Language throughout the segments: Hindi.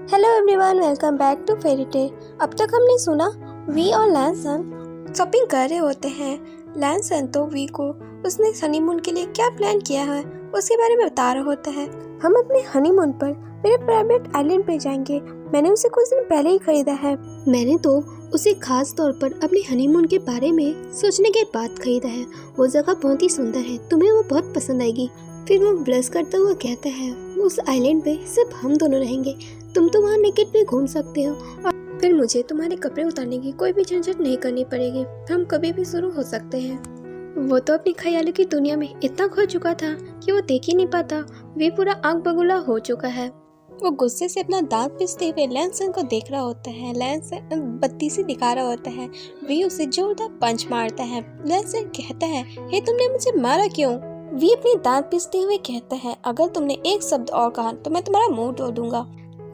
Hello everyone, welcome back to fairy tale. अब तक हमने सुना वी और लैनसन शॉपिंग कर रहे होते हैं। लैनसन तो वी को उसने हनीमून के लिए क्या प्लान किया है उसके बारे में बता रहा होता है। हम अपने हनीमून पर मेरे प्राइवेट आइलैंड पे जाएंगे। मैंने उसे कुछ दिन पहले ही खरीदा है। मैंने तो उसे खास तौर पर अपने हनीमून के बारे में सोचने के बाद खरीदा है। वो जगह बहुत ही सुंदर है, तुम्हें वो बहुत पसंद आएगी। फिर वो ब्लश करता हुआ कहता है, उस आइलैंड पे सिर्फ हम दोनों रहेंगे, तुम तो वहाँ नेकेड पे घूम सकते हो और फिर मुझे तुम्हारे कपड़े उतारने की कोई भी झंझट नहीं करनी पड़ेगी। हम कभी भी शुरू हो सकते हैं। वो तो अपनी ख्यालों की दुनिया में इतना खो चुका था कि वो देख ही नहीं पाता। वे पूरा आग बगुला हो चुका है। वो गुस्से से अपना दांत पिसते हुए लैनसन को देख रहा होता है। लैनसन बत्ती से दिखा रहा होता है। वे उसे जोरदार पंच मारता है। लैनसन कहता है, हे तुमने मुझे मारा क्यों? वी अपनी दांत पीसते हुए कहता है, अगर तुमने एक शब्द और कहा तो मैं तुम्हारा मुंह तोड़ दूंगा।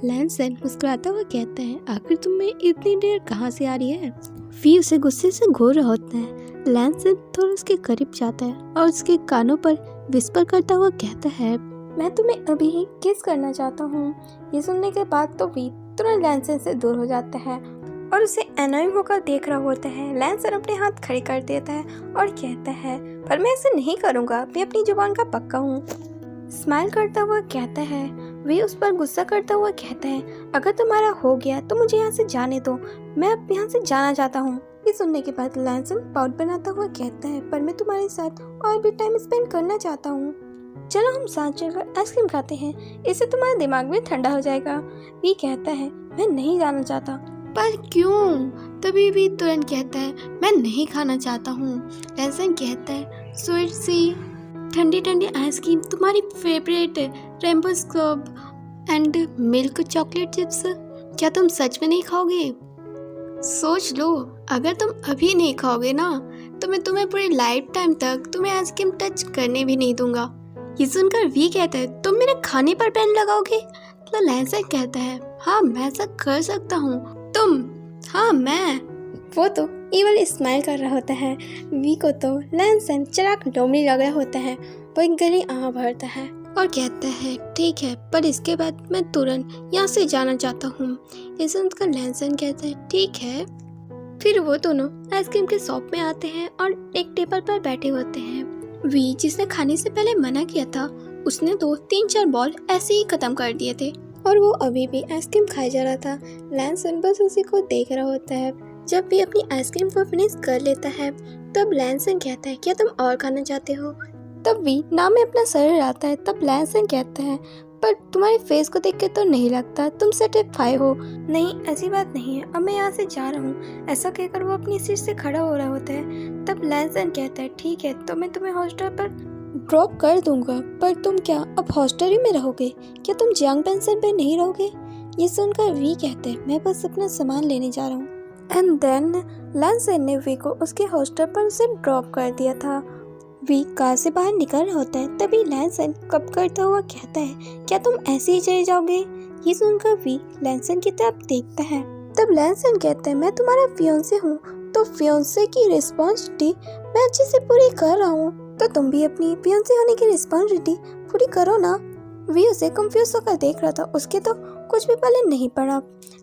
लैनसन मुस्कुराता हुआ कहता है, आखिर तुम्हें इतनी देर कहाँ से आ रही है? वी उसे गुस्से से घूर रहा होता है। लैनसन थोड़ा उसके करीब जाता है और उसके कानों पर विस्पर करता हुआ कहता है, मैं तुम्हें अभी ही किस करना चाहता हूँ। ये सुनने के बाद तो वी तुरंत लैनसन से दूर हो जाता है और उसे एनॉइंग होकर देख रहा होता है। लैनसन अपने हाथ खड़े कर देता है और कहता है, पर मैं ऐसे नहीं करूँगा, मैं अपनी जुबान का पक्का हूँ। स्माइल करता हुआ कहता है। वे उस पर गुस्सा करता हुआ कहता है, अगर तुम्हारा हो गया तो मुझे यहाँ से जाने दो, मैं अब यहाँ से जाना चाहता हूँ। ये सुनने के बाद लैनसन पाउट बनाता हुआ कहता है, पर मैं तुम्हारे साथ और भी टाइम स्पेंड करना चाहता हूँ। चलो हम साथ चलकर आइसक्रीम खाते हैं, इससे तुम्हारा दिमाग भी ठंडा हो जाएगा। वी कहता है, मैं नहीं जाना चाहता। पर क्यों? तभी भी तुरंत कहता है, मैं नहीं खाना चाहता हूँ। लैनसन कहता है, स्वीट सी ठंडी ठंडी आइसक्रीम, तुम्हारी favourite rainbow scrub and milk chocolate chips, क्या तुम सच में नहीं खाओगे? सोच लो, अगर तुम अभी नहीं खाओगे ना तो मैं तुम्हें पूरी लाइफ टाइम तक तुम्हें आइसक्रीम टच करने भी नहीं दूंगा। ये सुनकर वी कहता है, तुम मेरे खाने पर पेन लगाओगे? तो लैनसन कहता है, हाँ मैं ऐसा कर सकता हूँ। तुम? हाँ मैं। वो तो इवल स्माइल कर रहा होता है। वी को तो लैनसन चराक डोमरी लग रहा होता है। वो एक गहरी आह भरता है और कहता है, ठीक है, पर इसके बाद मैं तुरंत यहाँ से जाना चाहता हूँ। ये सुनकर लैनसन कहता है, ठीक है। फिर वो दोनों आइसक्रीम के शॉप में आते हैं और एक टेबल पर बैठे होते हैं। वी जिसने खाने से पहले मना किया था, उसने तो 3-4 बॉल ऐसे ही खत्म कर दिए थे और वो अभी भी आइसक्रीम खाए जा रहा था। लैनसन बस उसी को देख रहा होता है। जब भी अपनी आइसक्रीम को फिनिश कर लेता है तब लैनसन कहता है, क्या तुम और खाना चाहते हो? तब वी नाम में अपना सर आता है। तब लैनसन कहता है, पर तुम्हारे फेस को देख के तो नहीं लगता तुम सेटिस्फाई हो। नहीं, ऐसी बात नहीं है, अब मैं यहाँ से जा रहा हूँ। ऐसा कहकर वो अपनी सीट से खड़ा हो रहा होता है। तब लैनसन कहता है, ठीक है, तो मैं तुम्हें हॉस्टल पर ड्रॉप कर दूंगा, पर तुम क्या अब हॉस्टल ही में रहोगे? क्या तुम यंग पेंशन पे नहीं रहोगे? ये सुनकर वी कहते हैं, मैं बस अपना सामान लेने जा रहा हूँ। एंड देन लैनसन ने वी को उसके हॉस्टल पर उसे ड्रॉप कर दिया था। वी कार से बाहर निकल रहा होता है। तभी लैनसन कप करता हुआ कहता है, क्या तुम ऐसे ही चले जाओगे? ये सुनकर वी लैनसन की तरफ देखता है। तब लैनसन कहता है, मैं तुम्हारा फियांसे हूँ, तो फियांसे की रिस्पॉन्सिबिलिटी मैं अच्छे से पूरी कर रहा हूँ, तो तुम भी अपनी फियांसे होने की रिस्पॉन्सिबिलिटी पूरी करो ना। वी उसे कंफ्यूज होकर देख रहा था, उसके तो कुछ भी पहले नहीं पड़ा।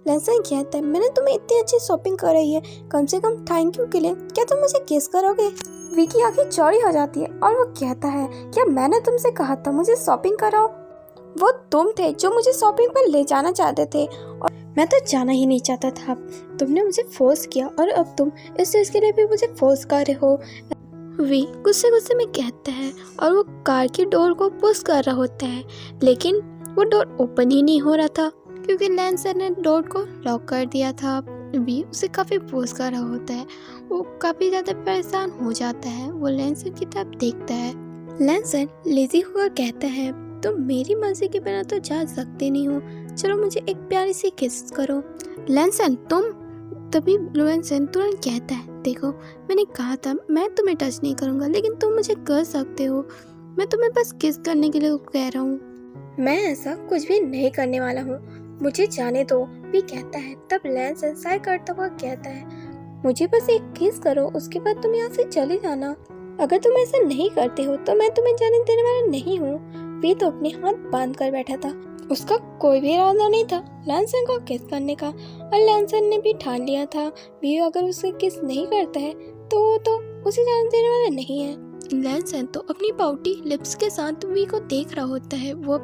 लैनसन कहता है, मैंने तुम्हें इतनी अच्छी शॉपिंग कराई है, कम से कम थैंक यू के लिए क्या तुम मुझे किस करोगे? वी की आंखें चौड़ी हो जाती है और वो कहता है, क्या मैंने तुमसे कहा था मुझे शॉपिंग कराओ? वो तुम थे जो मुझे शॉपिंग पर ले जाना चाहते थे और मैं तो जाना ही नहीं चाहता था। तुमने मुझे फोर्स किया और अब तुम इस चीज के लिए भी मुझे फोर्स कर रहे हो। वी गुस्से गुस्से में कहता है और वो कार की डोर को पुश कर रहा होता है, लेकिन वो डोर ओपन ही नहीं हो रहा था क्योंकि लैनसन ने डोर को लॉक कर दिया था। वी उसे काफ़ी पुश कर रहा होता है। वो काफ़ी ज़्यादा परेशान हो जाता है। वो लैनसन की तरफ देखता है। लैनसन लेजी होकर कहता है, तुम मेरी मर्जी के बिना तो जा सकते नहीं हो, चलो मुझे एक प्यारी सी किस करो। लैनसन तुम? तभी लैनसन तुरंत कहता है, देखो मैंने कहा था मैं तुम्हें टच नहीं करूँगा, लेकिन तुम मुझे कर सकते हो। मैं तुम्हें बस किस करने के लिए कह रहा हूँ। मैं ऐसा कुछ भी नहीं करने वाला हूँ, मुझे जाने दो, भी कहता है। तब लैनसन साय करता हुआ कहता है, मुझे बस एक किस करो, उसके बाद तुम यहाँ से चले जाना। अगर तुम ऐसा नहीं करते हो तो मैं तुम्हें जाने देने वाला नहीं हूँ। वी तो अपने हाथ बांध कर बैठा था। उसका कोई भी इरादा नहीं था लैंसन को किस करने का, और लैंसन ने भी ठान लिया था वी अगर उसे किस नहीं करता है तो वो तो उसे जाने देने वाला नहीं है। लैंसन तो अपनी पाउटी लिप्स के साथ वी को देख रहा होता है। वो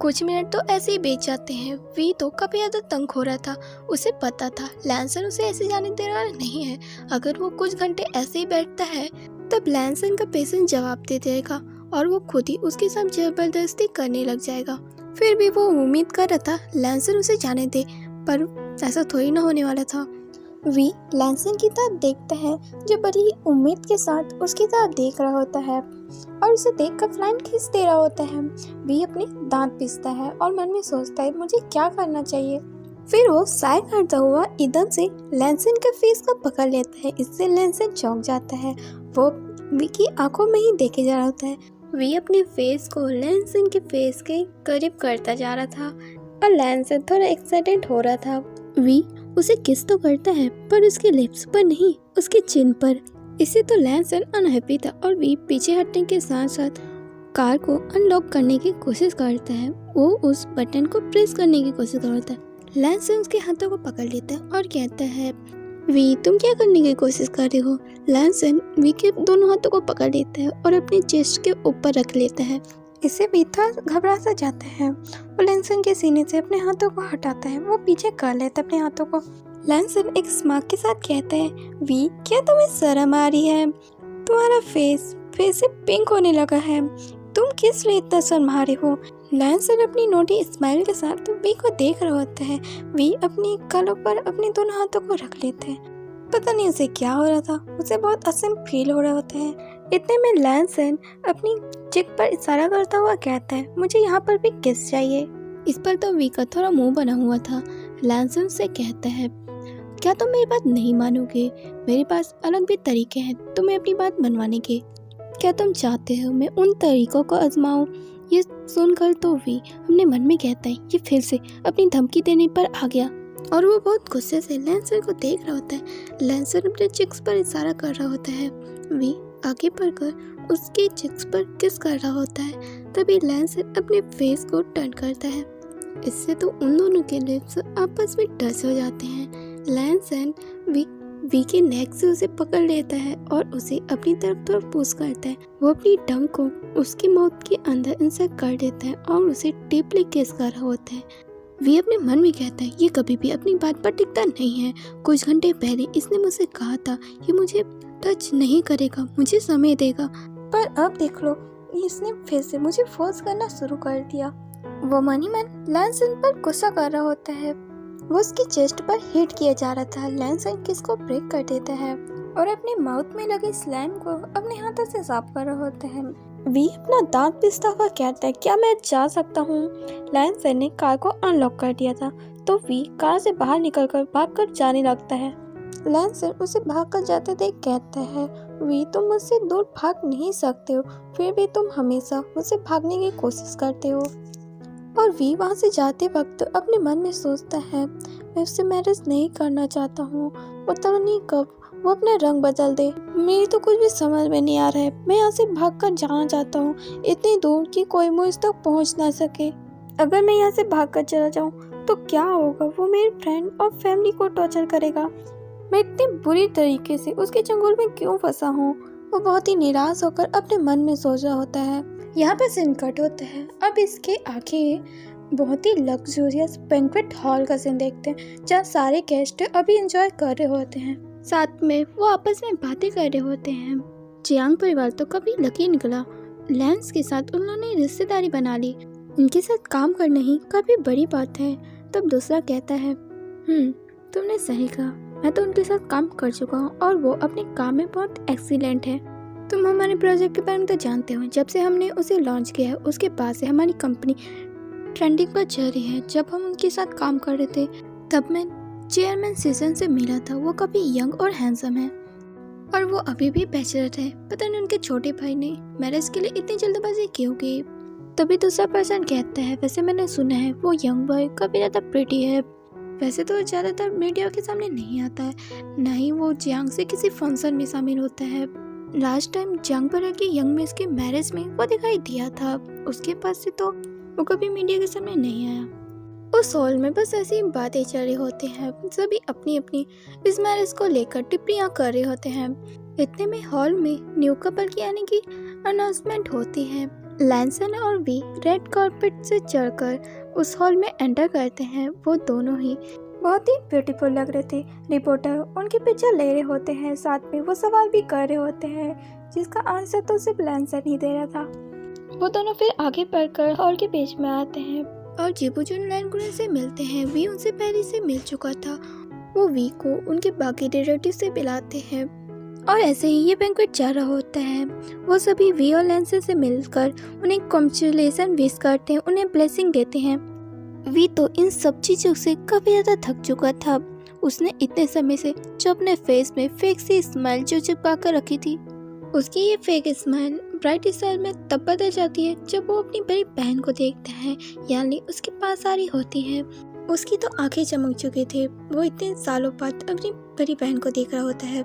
कुछ मिनट तो ऐसे ही बीत जाते हैं। वी तो काफी ज्यादा तंग हो रहा था। उसे पता था लैंसन उसे ऐसे जाने देने वाला नहीं है। अगर वो कुछ घंटे ऐसे ही बैठता है तब लैंसन का पेशेंट जवाब दे देगा और वो खुद ही उसके साथ जबरदस्ती करने लग जाएगा। फिर भी वो उम्मीद कर रहा था लैंसन उसे जाने दे, पर ऐसा थोड़ी ना होने वाला था। वी लैंसन की तरफ देखता है जो बड़ी उम्मीद के साथ उसकी तरफ देख रहा होता है और उसे देखकर फ्लाइन खींच दे रहा होता है। वी अपने दांत पीसता है और मन में सोचता है मुझे क्या करना चाहिए। फिर वो साय करता हुआ एकदम से लैंसन के फेस को पकड़ लेता है। इससे लैंसन चौंक जाता है। वो वी की आंखों में ही देखे जा रहा होता है। वी अपने फेस को लैंसन के फेस के करीब करता जा रहा था और लैंसन थोड़ा एक्साइटेड हो रहा था। वी उसे किस तो करता है पर उसके लिप्स पर नहीं, उसके चिन पर। इससे तो लैंसन अनहैप्पी था और वी पीछे हटने के साथ साथ कार को अनलॉक करने की कोशिश करता है। वो उस बटन को प्रेस करने की कोशिश करता है। लैंसन उसके हाथों को पकड़ लेता है और कहता है वी तुम क्या करने की कोशिश कर रहे हो। लैंसन वी के दोनों हाथों को पकड़ लेता है और अपने चेस्ट के ऊपर रख लेता है। इससे भी थोड़ा घबरा सा जाता है। वो लैंसन के सीने से अपने हाथों को हटाता है। वो पीछे कर लेता है अपने हाथों को। लैंसन एक स्मार्ट के साथ कहता है वी क्या तुम्हें शर्म आ रही है? तुम्हारा फेस से पिंक होने लगा है। तुम किस लिए इतना शर्मा रहे हो? लैंसन अपनी नोटी स्माइल के साथ वी को देख रहा होता है। वी अपनी गालों पर अपने दोनों हाथों को रख लेते हैं। पता नहीं उसे क्या हो रहा था। उसे बहुत असम फील हो रहा होता है। इतने में लैंसन अपनी चिक पर इशारा करता हुआ कहता है मुझे यहाँ पर भी किस चाहिए। इस पर तो वी का थोड़ा मुंह बना हुआ था। लैंसन से कहता है क्या तुम मेरी बात नहीं मानोगे? मेरे पास अलग भी तरीके हैं तुम्हें अपनी बात मनवाने के। क्या तुम चाहते हो मैं उन तरीकों को आजमाऊं? ये सुनकर तो वी अपने मन में कहता है ये फिर से अपनी धमकी देने पर आ गया और वो बहुत गुस्से से लैंसन को देख रहा होता है। लैंसन अपने चिक्स पर इशारा कर रहा होता है। वी आगे बढ़कर उसके चिक्स पर किस कर रहा होता है। तभी लैंसन अपने फेस को टर्न करता है। इससे तो उन दोनों के लिप्स आपस में टच हो जाते हैं। लैंसन वी के नेक से उसे पकड़ लेता है और उसे अपनी तरफ पुश करता है। वो अपनी टंग को उसकी माउथ के अंदर इंसर्ट कर देता है और उसे डीपली किस कर रहा होता है। वी अपने मन में कहता है ये कभी भी अपनी बात पर टिकता नहीं है। कुछ घंटे पहले इसने मुझसे कहा था ये मुझे टच नहीं करेगा, मुझे समय देगा, पर अब देख लो इसने फिर से मुझे फोर्स करना शुरू कर दिया। वो मन ही मन लैंसन पर गुस्सा कर रहा होता है। वो उसकी चेस्ट पर हिट किया जा रहा था। लैंसन किस को ब्रेक कर देता है और अपने माउथ में लगे स्लाइम को अपने हाथों से साफ कर रहा होता है। वी अपना दांत पिसता हुआ कहता है क्या मैं जा सकता हूँ? लैंसन ने कार को अनलॉक कर दिया था तो वी कार से बाहर निकलकर भागकर जाने लगता है। लैंसन उसे भागकर जाते देख कहता है वी तुम मुझसे दूर भाग नहीं सकते हो, फिर भी तुम हमेशा मुझसे भागने की कोशिश करते हो। और वी वहाँ से जाते वक्त अपने मन में सोचता है मैं उससे मैरिज नहीं करना चाहता हूँ। पता नहीं कब वो अपना रंग बदल दे। मेरी तो कुछ भी समझ में नहीं आ रहा है। मैं यहाँ से भागकर जाना चाहता हूँ इतनी दूर कि कोई मुझ तक पहुँच ना सके। अगर मैं यहाँ से भागकर चला जाऊँ तो क्या होगा? वो मेरे फ्रेंड और फैमिली को टॉर्चर करेगा। मैं इतनी बुरी तरीके से उसके चंगुल में क्यों फंसा हूँ? वो बहुत ही निराश होकर अपने मन में सोच रहा होता है। यहाँ पर सीन कट होता है। अब इसके आगे बहुत ही लग्जूरियस बैंक्वेट हॉल का सीन देखते हैं जहाँ सारे गेस्ट अभी एंजॉय कर रहे होते हैं। साथ में वो आपस में बातें कर रहे होते हैं। जियांग परिवार तो कभी लकी निकला। लैंस के साथ उन्होंने रिश्तेदारी बना ली। उनके साथ काम करना ही काफी बड़ी बात है। तब दूसरा कहता है तुमने सही कहा, मैं तो उनके साथ काम कर चुका हूँ और वो अपने काम में बहुत एक्सीलेंट है। तुम हमारे प्रोजेक्ट के बारे में तो जानते हो। जब से हमने उसे लॉन्च किया है उसके बाद से हमारी कंपनी ट्रेंडिंग पर चल रही है। जब हम उनके साथ काम कर रहे थे तब मैं चेयरमैन सीजन से मिला था। वो काफ़ी यंग और हैंडसम है और वो अभी भी बैचलर है। पता नहीं उनके छोटे भाई ने मैरिज के लिए इतनी जल्दबाजी क्यों की। तभी दूसरा पर्सन कहता है वैसे मैंने सुना है वो यंग बॉय काफ़ी ज़्यादा प्रिटी है। वैसे तो ज़्यादातर मीडिया के सामने नहीं आता है, ना ही वो जियांग से किसी फंक्शन में शामिल होता है। लास्ट टाइम जियांग पर की यंग मिस की मैरिज में वो दिखाई दिया था। उसके पास से तो वो कभी मीडिया के सामने नहीं आया। उस हॉल में बस ऐसी बातें चल रही होती हैं, सभी अपनी अपनी इस मैरिज को लेकर टिप्पणियां कर रहे होते हैं। इतने में हॉल में न्यू कपल की आने की अनाउंसमेंट होती है। लैंसन और वी रेड कार्पेट से चढ़कर उस हॉल में एंटर करते हैं। वो दोनों ही बहुत ही ब्यूटीफुल लग रहे थे। रिपोर्टर उनकी पिक्चर ले रहे होते हैं, साथ में वो सवाल भी कर रहे होते हैं जिसका आंसर तो सिर्फ लैंसन ही दे रहा था। वो दोनों फिर आगे बढ़कर हॉल के बीच में आते हैं और जिबुजुन लैंगुन से मिलते हैं। वी उनसे पहले से मिल चुका था। वो वी को उनके बाकी रिलेटिव से मिलाते हैं और ऐसे ही ये बैंक्वेट जा रहा होता है। वो सभी वी और लैंसन से मिलकर उन्हें कॉन्ग्रेचुलेशन विश करते हैं, उन्हें ब्लेसिंग देते हैं। वी तो इन सब चीज़ों से काफ़ी ज़्यादा थक चुका था। उसने इतने समय से जो अपने फेस में फेक सी स्माइल जो चिपका कर रखी थी, उसकी ये फेक स्माइल ब्राइट स्माइल में तब बदल जाती है जब वो अपनी बड़ी बहन को देखता है, यानी उसके पास आ रही होती है। उसकी तो आंखें चमक चुकी थी। वो इतने सालों बाद अपनी बड़ी बहन को देख रहा होता है।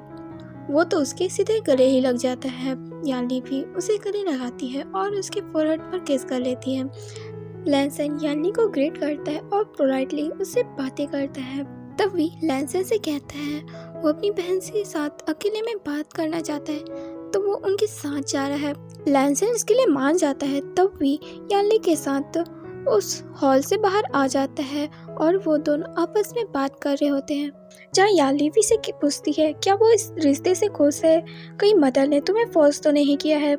वो तो उसके सीधे गले ही लग जाता है। यानी भी उसे गले लगाती है और उसके फोरहेड पर किस कर लेती है। लैंसन यानी को ग्रीट करता है और पोलाइटली उससे बातें करता है। तब भी लैंसन से कहता है वो अपनी बहन के साथ अकेले में बात करना चाहता है, तो वो उनके साथ जा रहा है। लैंसन इसके लिए मान जाता है। तब भी याली के साथ उस हॉल से बाहर आ जाता है और वो दोनों आपस में बात कर रहे होते हैं। जहाँ याली भी से पूछती है क्या वो इस रिश्ते से खुश है, कहीं मदर ने तुम्हें फोर्स तो नहीं किया है।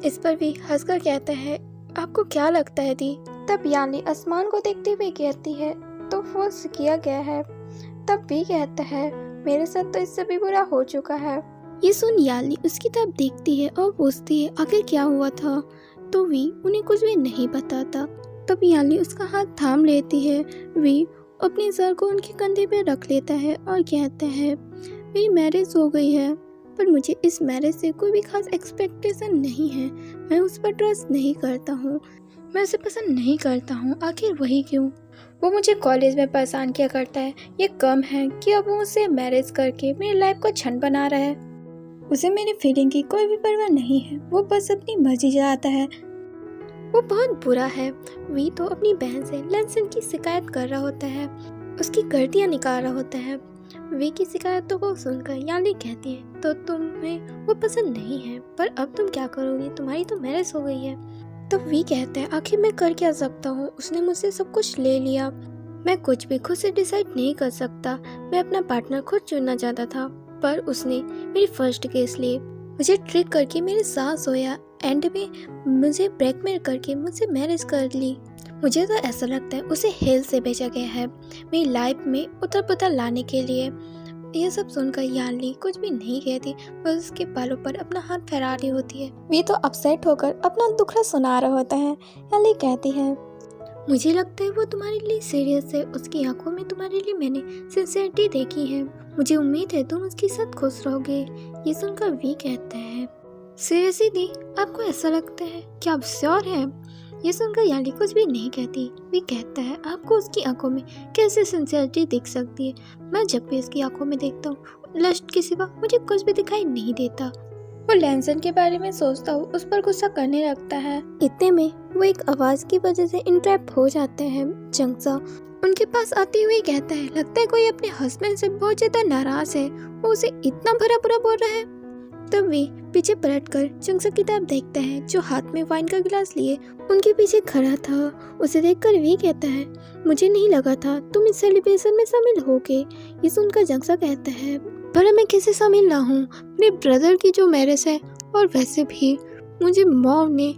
इस पर भी हंसकर कहता है आपको क्या लगता है दी। तब याली आसमान को देखते हुए कहती है तो फोर्स किया गया है। तब भी कहता है मेरे साथ तो इससे भी बुरा हो चुका है। ये सुन याली उसकी तरफ देखती है और पूछती है आखिर क्या हुआ था। तो वी उन्हें कुछ भी नहीं बताता। तब याली उसका हाथ थाम लेती है। वी अपने सर को उनके कंधे पे रख लेता है और कहता है मेरी मैरिज हो गई है, पर मुझे इस मैरिज से कोई भी खास एक्सपेक्टेशन नहीं है। मैं उस पर ट्रस्ट नहीं करता हूँ, मैं उसे पसंद नहीं करता हूँ। आखिर वही क्यों? वो मुझे कॉलेज में परेशान किया करता है। ये कम है कि अब वो मुझसे मैरिज करके मेरी लाइफ को छंद बना रहा है। उसे मेरी फीलिंग की कोई भी परवाह नहीं है। वो बस अपनी मर्जी चलाता है। वो बहुत बुरा है। वी तो अपनी बहन से लैंसन की शिकायत कर रहा होता है, उसकी गलतियाँ निकाल रहा होता है। वी की शिकायतों को सुनकर याली कहती है तो तुम्हें वो पसंद नहीं है, पर अब तुम क्या करोगी, तुम्हारी तो मैरिज हो गई है। तो वी कहता है आखिर मैं कर क्या सकता हूँ, उसने मुझसे सब कुछ ले लिया। मैं कुछ भी खुद से डिसाइड नहीं कर सकता। मैं अपना पार्टनर खुद चुनना चाहता था, पर उसने मेरी फर्स्ट केस लिए, मुझे ट्रिक करके मेरे साथ सोया, एंड में मुझे ब्लैकमेल करके मुझसे मैरिज कर ली। मुझे तो ऐसा लगता है उसे हेल से भेजा गया है मेरी लाइफ में उतर पुतर लाने के लिए। ये सब सुनकर याली कुछ भी नहीं कहती, बस उसके बालों पर अपना हाथ फैला रही होती है। वे तो अपसेट होकर अपना दुखड़ा सुना रहा होता है। याली कहती है मुझे लगता है वो तुम्हारे लिए सीरियस है। उसकी आंखों में तुम्हारे लिए मैंने सिंसियरिटी देखी है। मुझे उम्मीद है तुम उसके साथ खुश रहोगे। ये सुनकर वी कहता है सीरियसली दी, आपको ऐसा लगता है? क्या आप श्योर हैं? ये सुनकर याली कुछ भी नहीं कहती। वी कहता है आपको उसकी आंखों में कैसे सिंसियरिटी दिख सकती है? मैं जब भी उसकी आंखों में देखता हूँ लस्ट के सिवा मुझे कुछ भी दिखाई नहीं देता। वो लैंसन के बारे में सोचता हूँ, उस पर गुस्सा करने लगता है। इतने में वो एक आवाज की वजह से इंट्रैप हो जाते हैं। जंगसा उनके पास आते हुए कहता है लगता है कोई अपने हस्बैंड से बहुत ज्यादा नाराज है, वो उसे इतना भरा बुरा बोल रहा है। तब वे पीछे पलटकर जंगसा की तरफ देखता है जो हाथ में वाइन का गिलास लिए उनके पीछे खड़ा था। उसे देखकर वे कहता है मुझे नहीं लगा था तुम इस सेलिब्रेशन में शामिल होगे। ये सुनकर जंगसा कहता है पर मैं कैसे शामिल ना हूँ, मेरे ब्रदर की जो मैरिज है, और वैसे भी मुझे मॉम ने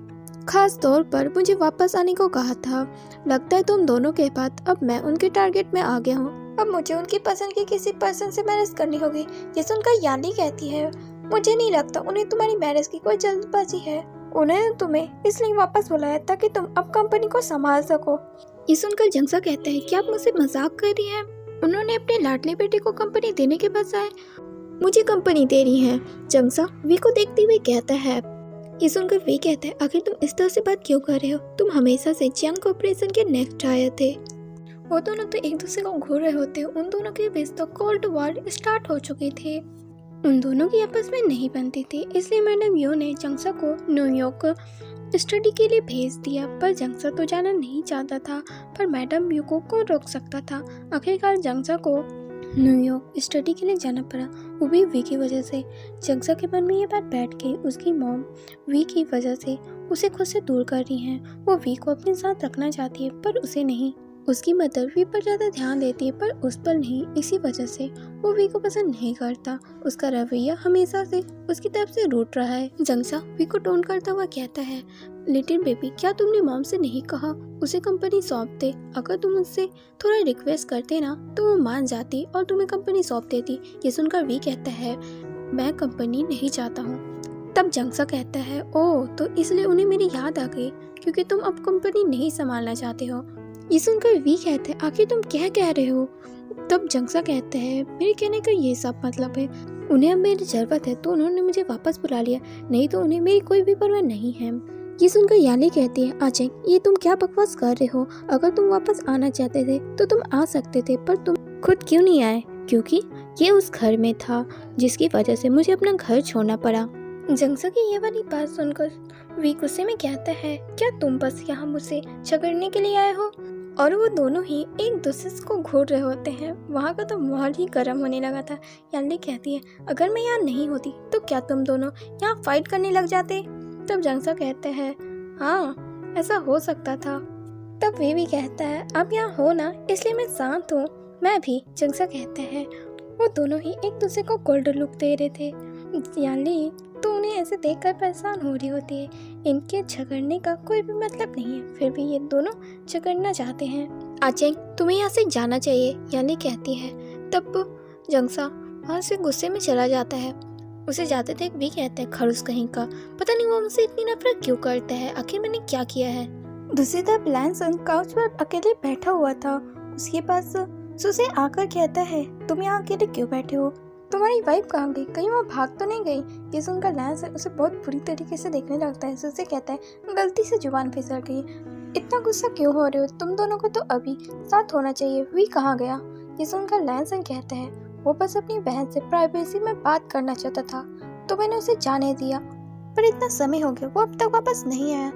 खास तौर पर मुझे वापस आने को कहा था। लगता है तुम दोनों के बाद अब मैं उनके टारगेट में आ गया हूँ। अब मुझे उनकी पसंद के किसी पर्सन से मैरिज करनी होगी। ये सुनकर याली कहती है मुझे नहीं लगता उन्हें तुम्हारी मैरिज की कोई जल्दबाजी है। उन्होंने तुम्हें इसलिए वापस बुलाया ताकि तुम अब कंपनी को संभाल सको। ये सुनकर जंगसा कहता है क्या आप मुझसे मजाक कर रही हैं? उन्होंने अपने लाडले बेटे को कंपनी देने के बजाय मुझे कंपनी दे रही है। जंगसा वी को देखते हुए कहता है। ये सुनकर वी कहता है आखिर तुम इस तरह से बात क्यों कर रहे हो? तुम हमेशा से जंग कॉर्पोरेशन के नेक्स्ट आए थे। वो दोनों तो एक दूसरे को घूर रहे होते। उन दोनों के बीच तो कोल्ड वॉर स्टार्ट हो चुकी थी। उन दोनों की आपस में नहीं बनती थी, इसलिए मैडम यो ने जंगसा को न्यूयॉर्क स्टडी के लिए भेज दिया, पर जंगसा तो जाना नहीं चाहता था, पर मैडम यूको को रोक सकता था। आखिरकार जंगसा को न्यूयॉर्क स्टडी के लिए जाना पड़ा, वो भी वी की वजह से। जंगसा के मन में ये बात बैठ गई, उसकी मॉम वी की वजह से उसे खुद से दूर कर रही हैं। वो वी को अपने साथ रखना चाहती है पर उसे नहीं। उसकी मदर वी पर ज़्यादा ध्यान देती है पर उस पर नहीं। इसी वजह से वो वी को पसंद नहीं करता। उसका रवैया हमेशा से उसकी तरफ से रूठ रहा है। जंगसा वी को टोन करता हुआ कहता है, लिटिल बेबी, क्या तुमने मॉम से नहीं कहा उसे कंपनी सौंप दे? अगर तुम उससे थोड़ा रिक्वेस्ट करते ना तो वो मान जाती और तुम्हें कंपनी सौंप देती। ये सुनकर वी कहता है, मैं कंपनी नहीं चाहता हूँ। तब जंगसा कहता है, ओह, तो इसलिए उन्हें मेरी याद आ गई क्योंकि तुम अब कंपनी नहीं संभालना चाहते हो। ये सुनकर वी कहते हैं, आखिर तुम क्या कह रहे हो? तब जंगसा कहते हैं, मेरे कहने का ये सब मतलब है, उन्हें अब मेरी जरूरत है तो उन्होंने मुझे वापस बुला लिया, नहीं तो उन्हें मेरी कोई भी परवाह नहीं है। ये सुनकर याली कहती है, आचेंग, ये तुम क्या बकवास कर रहे हो? अगर तुम वापस आना चाहते थे तो तुम आ सकते थे, पर तुम खुद क्यों नहीं आए? क्योंकि ये उस घर में था जिसकी वजह से मुझे अपना घर छोड़ना पड़ा। जंगसा की ये वाली बात सुनकर वी गुस्से में कहता है, क्या तुम बस यहाँ मुझसे झगड़ने के लिए आए हो? और वो दोनों ही एक दूसरे को घूर रहे होते हैं। वहाँ का तो माहौल ही गर्म होने लगा था। याली कहती है, अगर मैं यहाँ नहीं होती तो क्या तुम दोनों यहाँ फाइट करने लग जाते? तब जंगसा कहते हैं, हाँ, ऐसा हो सकता था। तब वे भी कहता है, अब यहाँ हो ना, इसलिए मैं शांत हूँ। मैं भी, जंगसा कहते हैं। वो दोनों ही एक दूसरे को कोल्ड लुक दे रहे थे। याली तो उन्हें ऐसे देखकर परेशान हो रही होती है। इनके झगड़ने का कोई भी मतलब नहीं है, फिर भी ये दोनों झगड़ना चाहते हैं। आचेंग, तुम्हें यहाँ से जाना चाहिए, याली कहती है। तब जंगसा वहाँ से गुस्से में चला जाता है। उसे जाते थे भी कहते हैं, खड़ूस कहीं का, पता नहीं वो मुझसे इतनी नफरत क्यों करता है, आखिर मैंने क्या किया है? दूसरी तरफ लैंसन काउच पर अकेले बैठा हुआ था। उसके पास सुसे आकर कहता है, तुम यहाँ अकेले क्यों बैठे हो? तुम्हारी वाइफ कहाँ गई? कहीं वो भाग तो नहीं गई? ये सुनकर लैंसन उसे बहुत बुरी तरीके से देखने लगता है। सुसे कहता है, गलती से जुबान फिसल गई। इतना गुस्सा क्यों हो रहे हो? तुम दोनों को तो अभी साथ होना चाहिए। वी कहाँ गया? ये सुनकर लैंसन कहता है, वो बस अपनी बहन से प्राइवेसी में बात करना चाहता था तो मैंने उसे जाने दिया, पर इतना समय हो गया वो अब तक वापस नहीं आया।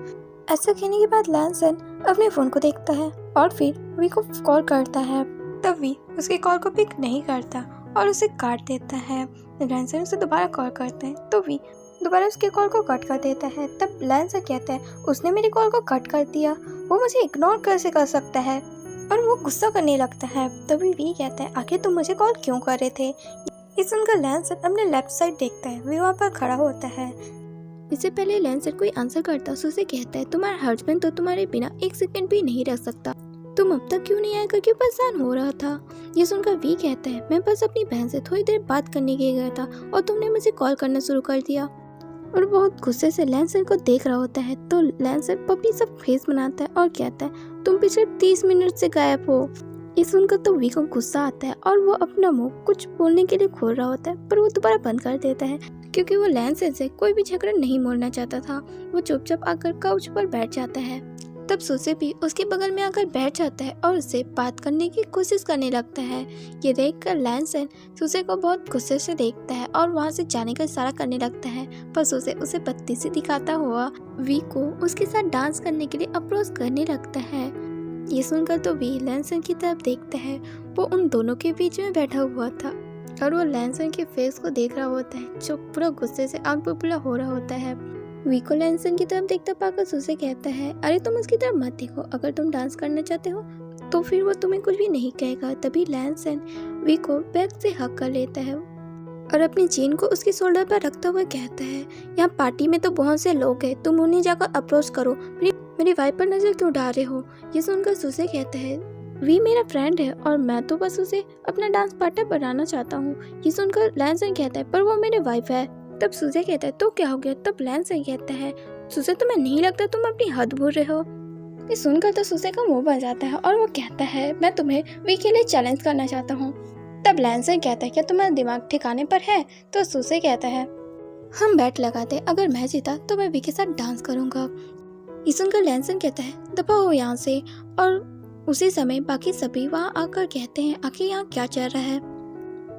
ऐसा कहने के बाद लैंसन अपने फोन को देखता है और फिर वी को कॉल करता है। तब वी उसके कॉल को पिक नहीं करता और उसे काट देता है। लैंसन उसे दोबारा कॉल करते हैं तो वी दोबारा उसके कॉल को कट कर देता है। तब लैंसन कहता है, उसने मेरे कॉल को कट कर दिया, वो मुझे इग्नोर कैसे कर सकता है? और वो गुस्सा करने लगता है। तभी वी कहता है, आखिर तुम मुझे कॉल क्यों कर रहे थे? ये सुनकर लैंसन अपने लेफ्ट साइड देखता है। वी वहाँ पर खड़ा होता है। इससे पहले लैंसन कोई आंसर करता उसे कहता है, तुम्हारा हस्बैंड तो तुम्हारे बिना एक सेकंड भी नहीं रह सकता, तुम अब तक क्यों नहीं आए करके परेशान हो रहा था। ये सुनकर वी कहता है, मैं बस अपनी बहन से थोड़ी देर बात करने के लिए गया था और तुमने मुझे कॉल करना शुरू कर दिया। और बहुत गुस्से से लैंसन को देख रहा होता है तो लैंसन पपी सब फेस बनाता है और कहता है, तुम पिछले 30 मिनट से गायब हो। ये सुनकर तो वी को गुस्सा आता है और वो अपना मुंह कुछ बोलने के लिए खोल रहा होता है, पर वो दोबारा बंद कर देता है क्योंकि वो लैंसन से कोई भी झगड़ा नहीं मोड़ना चाहता था। वो चुपचाप आकर काउच पर बैठ जाता है। तब सुसे भी उसके बगल में आकर बैठ जाता है और उससे बात करने की कोशिश करने लगता है। ये देखकर लैंसन सुसे को बहुत गुस्से से देखता है और वहाँ से जाने का इशारा करने लगता है, पर सुसे उसे बत्ती से दिखाता हुआ वी को उसके साथ डांस करने के लिए अप्रोच करने लगता है। ये सुनकर तो वी लैंसन की तरफ देखता है। वो उन दोनों के बीच में बैठा हुआ था और वो लैंसन के फेस को देख रहा होता है जो पूरा गुस्से से आग बबूला हो रहा होता है। वी को लैंसन की तरफ देखता पाकर सुसे कहता है, अरे तुम उसकी तरफ मत देखो, अगर तुम डांस करना चाहते हो तो फिर वो तुम्हें कुछ भी नहीं कहेगा। तभी लैंसन वी को बैक से हक कर लेता है और अपनी चेन को उसके शोल्डर पर रखता हुआ कहता है, यहाँ पार्टी में तो बहुत से लोग हैं, तुम उन्हें जाकर अप्रोच करो, मेरी वाइफ पर नजर क्यों डाल रहे हो? ये सुनकर सुसे कहता है, वी मेरा फ्रेंड है और मैं तो बस उसे अपना डांस पार्टनर बनाना चाहता हूँ। ये सुनकर लैंसन कहता है, पर वो मेरी वाइफ है। तब सुसे कहता है, तो क्या हो गया? तब लैंसन कहता है, सुसे तुम्हें नहीं लगता तुम अपनी हद भूल रहे हो? ये सुनकर तो सुसे का मुंह बन जाता है और वो कहता है, मैं तुम्हें वी के लिए चैलेंज करना चाहता हूँ। तब लैंसन कहता है, क्या तुम्हारा दिमाग ठिकाने पर है? तो सुसे कहता है, हम बैट लगाते, अगर मैं जीता तो मैं वी के साथ डांस करूंगा। ये सुनकर लैंसन कहता है, दफा हो यहाँ से। और उसी समय बाकी सभी वहाँ आकर कहते हैं, आखिर यहाँ क्या चल रहा है?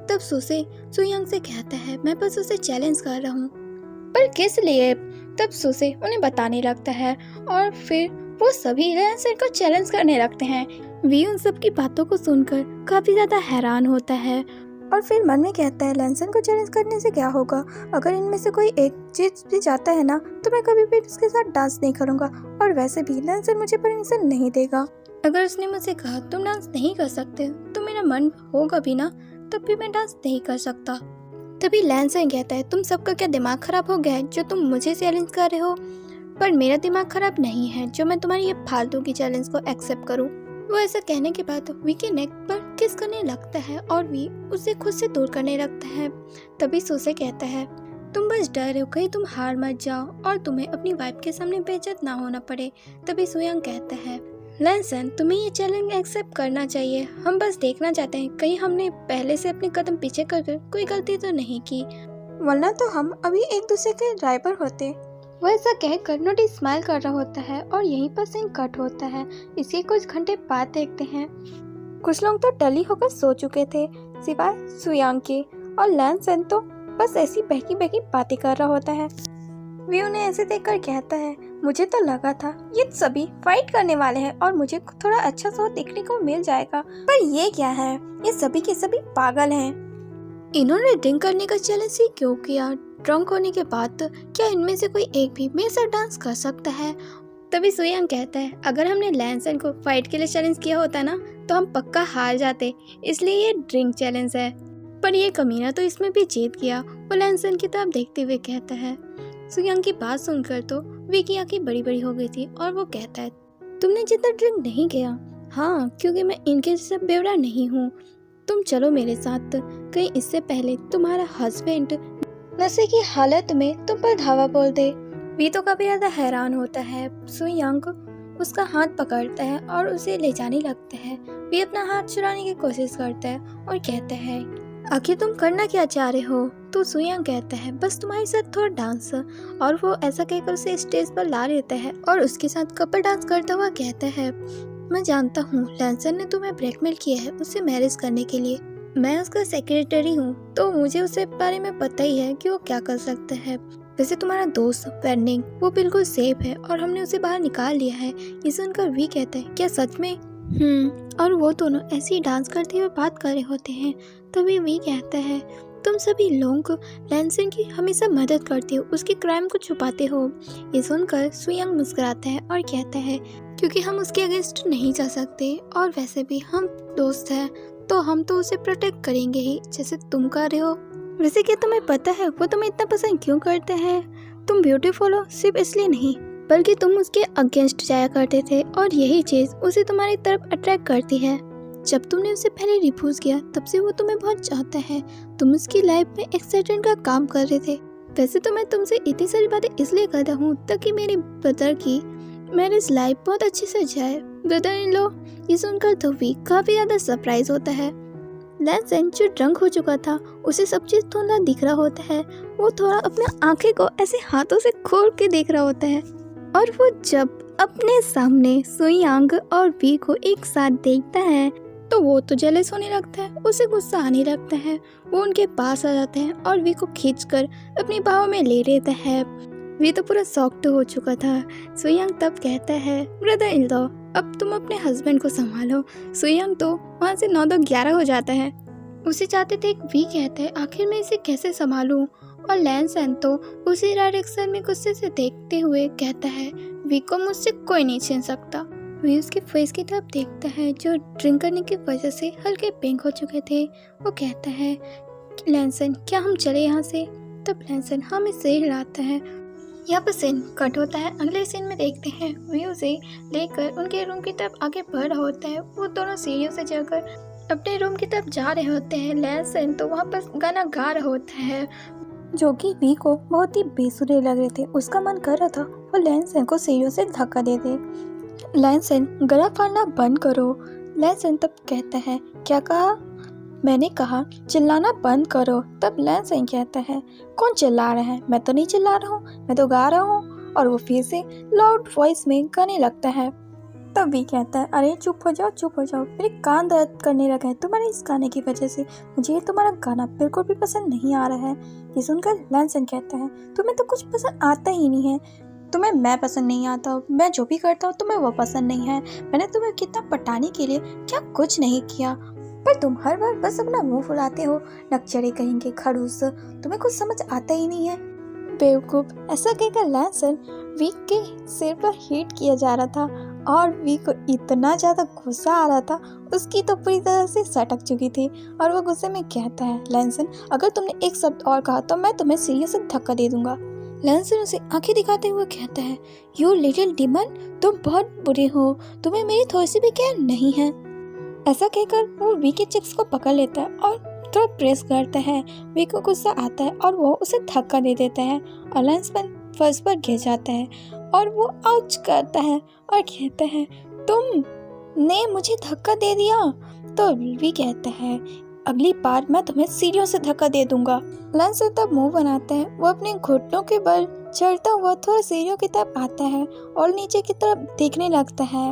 तब सुसे सुयांग से कहता है, मैं बस उसे चैलेंज कर रहा हूँ। पर किस लिए? तब सुसे उन्हें बताने लगता है और फिर वो सभी लैंसन को चैलेंज करने लगते हैं। वी उन सब की बातों को सुनकर काफी ज्यादा हैरान होता है और फिर मन में कहता है लैंसन को चैलेंज करने से क्या होगा, अगर इनमें से कोई एक चीज भी जाता है ना तो मैं कभी भी उसके साथ डांस नहीं करूँगा, और वैसे भी लैंसन मुझे परमिशन नहीं देगा। अगर उसने मुझसे कहा तुम डांस नहीं कर सकते तो मेरा मन होगा भी ना, तब भी मैं डांस नहीं कर सकता। तभी लैंसन कहता है तुम सबका क्या दिमाग खराब हो गया है जो तुम मुझे चैलेंज कर रहे हो, पर मेरा दिमाग खराब नहीं है जो मैं तुम्हारी ये फालतू की चैलेंज को एक्सेप्ट करूं। वो ऐसा कहने के बाद वी के नेक पर किस करने लगता है और वी उसे खुद से दूर करने लगता है। तभी सुसे कहता है तुम बस डर रहे हो कहीं तुम हार मत जाओ और तुम्हें अपनी वाइफ के सामने बेइज्जत ना होना पड़े। तभी सुयांग कहता है लैंसन तुम्हें ये चैलेंज एक्सेप्ट करना चाहिए, हम बस देखना चाहते हैं कहीं हमने पहले से अपने कदम पीछे कर कोई गलती तो नहीं की, वरना तो हम अभी एक दूसरे के ड्राइवर होते। वो ऐसा कहकर नोटी स्माइल कर रहा होता है और यहीं पर सीन कट होता है। इसके कुछ घंटे बाद देखते हैं कुछ लोग तो टली होकर सो चुके थे सिवाय सुयांग के, और लैंसन तो बस ऐसी बहकी बहकी बातें कर रहा होता है। वी उन्हें ऐसे देखकर कहता है मुझे तो लगा था ये सभी फाइट करने वाले हैं और मुझे थोड़ा अच्छा शो देखने को मिल जाएगा, पर ये क्या है, ये सभी के सभी पागल हैं। इन्होंने ड्रिंक करने का चैलेंज ही क्यों किया, ड्रंक होने के बाद क्या इनमें से कोई एक भी मेरे साथ डांस कर सकता है। तभी सुयांग कहता है अगर हमने लैंसन को फाइट के लिए चैलेंज किया होता ना तो हम पक्का हार जाते, इसलिए ये ड्रिंक चैलेंज है। पर ये कमीना तो इसमें भी जीत गया। वो लैंसन की तरफ देखते हुए कहता है। सुयांग की बात सुनकर तो वी की आंखें बड़ी बड़ी हो गई थी और वो कहता है तुमने जितना ड्रिंक नहीं किया, हाँ क्योंकि मैं इनके जैसा बेवड़ा नहीं हूँ, तुम चलो मेरे साथ, कहीं इससे पहले तुम्हारा हस्बैंड नशे की हालत में तुम पर धावा बोल दे। वी तो काफी ज्यादा हैरान होता है। सुयांग उसका हाथ पकड़ता है और उसे ले जाने लगता है। वी अपना हाथ चुराने की कोशिश करता है और कहता है आखिर तुम करना क्या चाह रहे हो। तो सुयांग कहता है बस तुम्हारे साथ थोड़ा डांस, और वो ऐसा कहकर उसे स्टेज पर ला लेता है और उसके साथ कपल डांस करता हुआ कहता है मैं जानता हूँ लैंसन ने तुम्हें ब्लैकमेल किया है उससे मैरिज करने के लिए, मैं उसका सेक्रेटरी हूँ तो मुझे उसके बारे में पता ही है कि वो क्या कर सकता है। वैसे तुम्हारा दोस्त वेंडिंग वो बिल्कुल सेफ है और हमने उसे बाहर निकाल लिया है। ये सुनकर वी कहता है क्या सच में? और वो दोनों ऐसे ही डांस करते हुए बात कर रहे होते हैं। तभी वी कहता है तुम सभी लोगों को लैंसन की हमेशा मदद करते हो, उसके क्राइम को छुपाते हो। ये सुनकर सुयांग मुस्कुराता है और कहता है क्योंकि हम उसके अगेंस्ट नहीं जा सकते और वैसे भी हम दोस्त हैं तो हम तो उसे प्रोटेक्ट करेंगे ही जैसे तुम कर रहे हो। वैसे क्या तुम्हें पता है वो तुम्हें इतना पसंद क्यों करते हैं? तुम ब्यूटीफुल हो सिर्फ इसलिए नहीं बल्कि तुम उसके अगेंस्ट जाया करते थे और यही चीज उसे तुम्हारी तरफ अट्रैक्ट करती है। जब तुमने उसे पहले रिफ्यूज किया तब से वो तुम्हें बहुत चाहता है। तुम उसकी लाइफ में एक्सीडेंट का काम कर रहे थे। वैसे तो मैं तुमसे इतनी सारी बातें इसलिए करता हूँ ताकि मेरी ब्रदर की मैरिज लाइफ बहुत अच्छे से जाए। ब्रदर इन लो। ये सुनकर तो भी काफी ज्यादा सरप्राइज होता है। लैंसन जो ड्रंक हो चुका था उसे सब चीज धुंधला दिख रहा होता है। वो थोड़ा अपने आंखें को ऐसे हाथों से खोल के देख रहा होता है और वो जब अपने सामने सुयांग और वी को एक साथ देखता है तो वो तो जेलस होने लगता है, उसे गुस्सा आने लगता है। वो उनके पास आ जाता है और वी को खींचकर अपनी बाहों में ले लेता है। वी तो पूरा सॉफ्ट हो चुका था। सुयांग तब कहता है ब्रदर इन लॉ अब तुम अपने हस्बैंड को संभालो। सुयांग तो वहाँ से 9-11 हो जाता है। उसे चाहते थे वी कहता है आखिर मैं इसे कैसे संभालूं, और लैंसन तो उसी डायरेक्शन में गुस्से से देखते हुए कहता है वी को मुझसे कोई नहीं छीन सकता। वी उसके फेस की तरफ देखता है जो ड्रिंक करने की वजह से हल्के पिंक हो चुके थे। वो कहता है लैंसन क्या हम चले यहाँ से? तब लैंसन हमें से हिलाता है। यहाँ पर सीन कट होता है। अगले सीन में देखते हैं वी उसे लेकर उनके रूम की तरफ आगे बढ़ रहा होता है। वो दोनों सीढ़ियों से चढ़कर अपने रूम की तरफ जा रहे होते हैं। लैंसन तो वहाँ पर गाना गा रहा होता है जो कि वी को बहुत ही बेसुरे लग रहे थे। उसका मन कर रहा था वो लैंसन को सीढ़ियों से धक्का दे दे। लैंसन गला फाड़ना बंद करो। लैंसन तब कहता है क्या कहा? मैंने कहा चिल्लाना बंद करो। तब लैंसन कहता है कौन चिल्ला रहा है? मैं तो नहीं चिल्ला रहा हूँ, मैं तो गा रहा हूँ। और वो फिर से लाउड वॉइस में गाने लगता है। तब भी कहता है, अरे चुप हो जाओ, मेरे कान दर्द करने लगा है तुम्हारे इस गाने की वजह से, मुझे तुम्हारा गाना बिल्कुल भी पसंद नहीं आ रहा है। ये सुनकर लैनसन कहता है, तुम्हें तो कुछ पसंद आता ही नहीं है, तुम्हें मैं पसंद नहीं आता हूँ, मैं जो भी करता हूँ तुम्हें वो पसंद नहीं है, मैंने तुम्हें कितना पटाने के लिए क्या कुछ नहीं किया, पर तुम हर बार बस अपना मुंह फुलाते हो, नकचरे कहेंगे खड़ूस, तुम्हें कुछ समझ आता ही नहीं है। बेवकूफ, ऐसा कहकर लैनसन वीक के सिर पर हिट किया जा रहा था और वीक को इतना ज़्यादा गुस्सा आ रहा था, उसकी तो पूरी तरह से सटक चुकी थी और वो गुस्से में कहता है, लैनसन अगर तुमने एक शब्द और कहा तो मैं तुम्हें सीढ़ियों से धक्का दे दूंगा। लैनसन उसे आंखें दिखाते हुए कहता है, यू लिटिल डिमन, तुम बहुत बुरे हो, तुम्हें मेरी थोड़ी सी भी केयर नहीं है। ऐसा कहकर वो वी के चिक्स को पकड़ लेता है और थोड़ा प्रेस करता है। वी को गुस्सा आता है और वो उसे धक्का दे देता है और लैनसन फर्श पर गिर जाता है और वो आउच करता है और कहता है, तुमने मुझे धक्का दे दिया। तो वी कहता है, अगली बार मैं तुम्हें सीढ़ियों से धक्का दे दूंगा। लैनसन तब मुंह बनाता है, वो अपने घुटनों के बल चढ़ता हुआ थोड़ा सीढ़ियों की तरफ आता है और नीचे की तरफ देखने लगता है।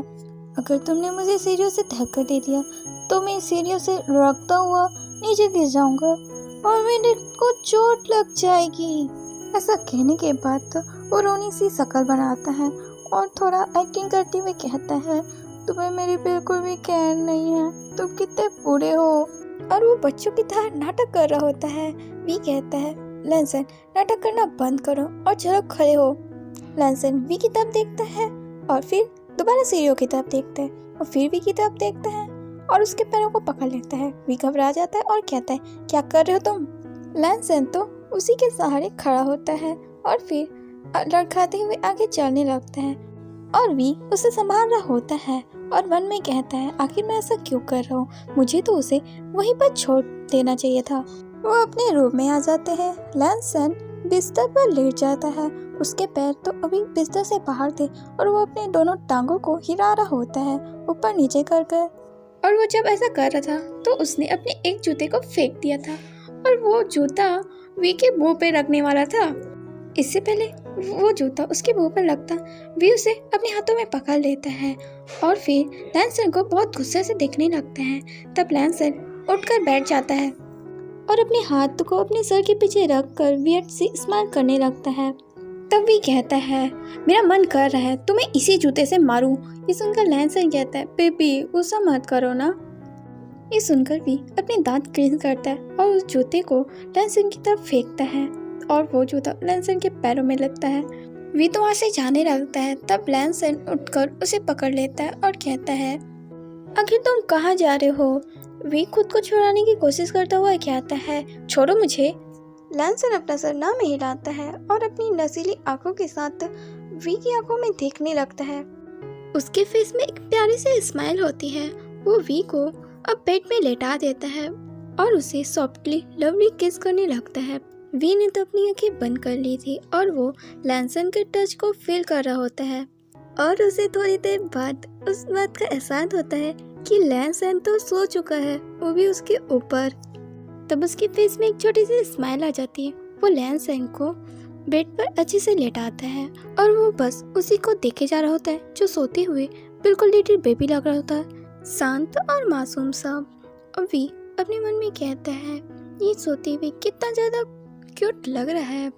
अगर तुमने मुझे सीढ़ियों से धक्का दे दिया तो मैं सीढ़ियों से लुढ़कता हुआ नीचे गिर जाऊंगा और मेरे को चोट लग जाएगी। ऐसा कहने के बाद तो वो रोनी सी शक्ल बनाता है और थोड़ा एक्टिंग करते हुए कहता है, तुम्हें मेरी बिल्कुल भी केयर नहीं है, तुम कितने बुरे हो। और वो बच्चों की तरह नाटक कर रहा होता है। वी कहता है, लैनसन नाटक करना बंद करो और चलो खड़े हो। लैनसन वी की तरफ देखता है और फिर दोबारा सीढ़ियों की तरफ देखता है और फिर वी की तरफ देखता है और उसके पैरों को पकड़ लेता है। वी घबरा जाता है और कहता है, क्या कर रहे हो तुम। लैनसन तो उसी के सहारे खड़ा होता है और फिर लड़खड़ाते हुए आगे चलने लगता है और वी उसे संभाल रहा होता है और मन में कहता है, आखिर मैं ऐसा क्यों कर रहा हूँ, मुझे तो उसे वहीं पर छोड़ देना चाहिए था। वो अपने रूम में आ जाते हैं। लैनसन बिस्तर पर लेट जाता है, उसके पैर तो अभी बिस्तर से बाहर थे और वो अपने दोनों टांगों को हिला रहा होता है ऊपर नीचे कर। और वो जब ऐसा कर रहा था तो उसने अपने एक जूते को फेंक दिया था और वो जूता वी के मुंह पे रखने वाला था। इससे पहले वो जूता उसके मुंह पर लगता, वी उसे अपने हाथों में पकड़ लेता है और फिर लैनसन को बहुत गुस्से से देखने लगता है। तब लैनसन उठकर बैठ जाता है और अपने हाथ को अपने सर के पीछे रख कर वियर्ड सी स्माइल करने लगता है। तब वी कहता है, मेरा मन कर रहा है तुम्हें इसी जूते से मारूं। ये सुनकर लैनसन कहता है, बेबी गुस्सा मत करो ना। ये सुनकर वी अपने दांत क्लीन करता है और उस जूते को लैनसन की तरफ फेंकता है और वो जूता लैनसन के पैरों में लगता है। वी तो वहाँ से जाने लगता है। तब लैनसन उठकर उसे पकड़ लेता है और कहता है, आखिर तुम कहाँ जा रहे हो। वी खुद को छुड़ाने की कोशिश करता हुआ कहता है, छोड़ो मुझे। लैनसन अपना सर ना में हिलाता है और अपनी नशीली आंखों के साथ वी की आंखों में देखने लगता है। उसके फेस में एक प्यारी सी स्माइल होती है। वो वी को अब बेड में लेटा देता है और उसे सॉफ्टली लवली किस करने लगता है। वी ने तो अपनी आंखें बंद कर ली थी और वो लैनसन के टच को फील कर रहा होता है और उसे थोड़ी देर बाद उस बात का एहसास होता है कि लैनसन तो सो चुका है, वो भी उसके ऊपर। तब उसके फेस में एक छोटी सी स्माइल आ जाती है। वो लैनसन को बेड पर अच्छे से लेटाता है और वो बस उसी को देखे जा रहा होता है जो सोते हुए बिल्कुल लिटिल बेबी लग रहा होता है, शांत और मासूम सा। और वी अपने मन में कहता है, ये सोते हुए कितना ज़्यादा क्यूट लग रहा है।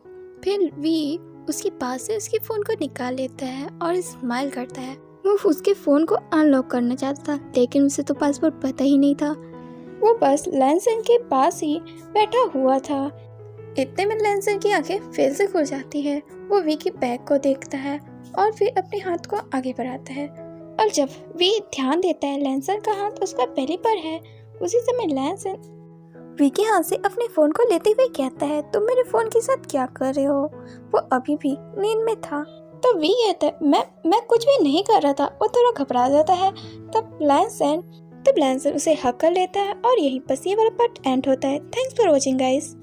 फिर वी उसके पास से उसके फ़ोन को निकाल लेता है और स्माइल करता है। वो उसके फ़ोन को अनलॉक करना चाहता था लेकिन उसे तो पासवर्ड पता ही नहीं था। वो बस लैनसन के पास ही बैठा हुआ था। इतने में लैनसन की आंखें फिर से खुल जाती है। वो वी की बैग को देखता है और फिर अपने हाथ को आगे बढ़ाता है और जब वी ध्यान देता है लैनसन का हाथ उसका बेली पर है, उसी समय लैनसन वी के हाथ से अपने फ़ोन को लेते हुए कहता है, तुम मेरे फ़ोन के साथ क्या कर रहे हो। वो अभी भी नींद में था। तो वी कहता है, मैं कुछ भी नहीं कर रहा था। वो थोड़ा घबरा जाता है। तब लैनसन उसे हक कर लेता है और यहीं पर ये वाला पार्ट एंड होता है। Thanks for watching guys.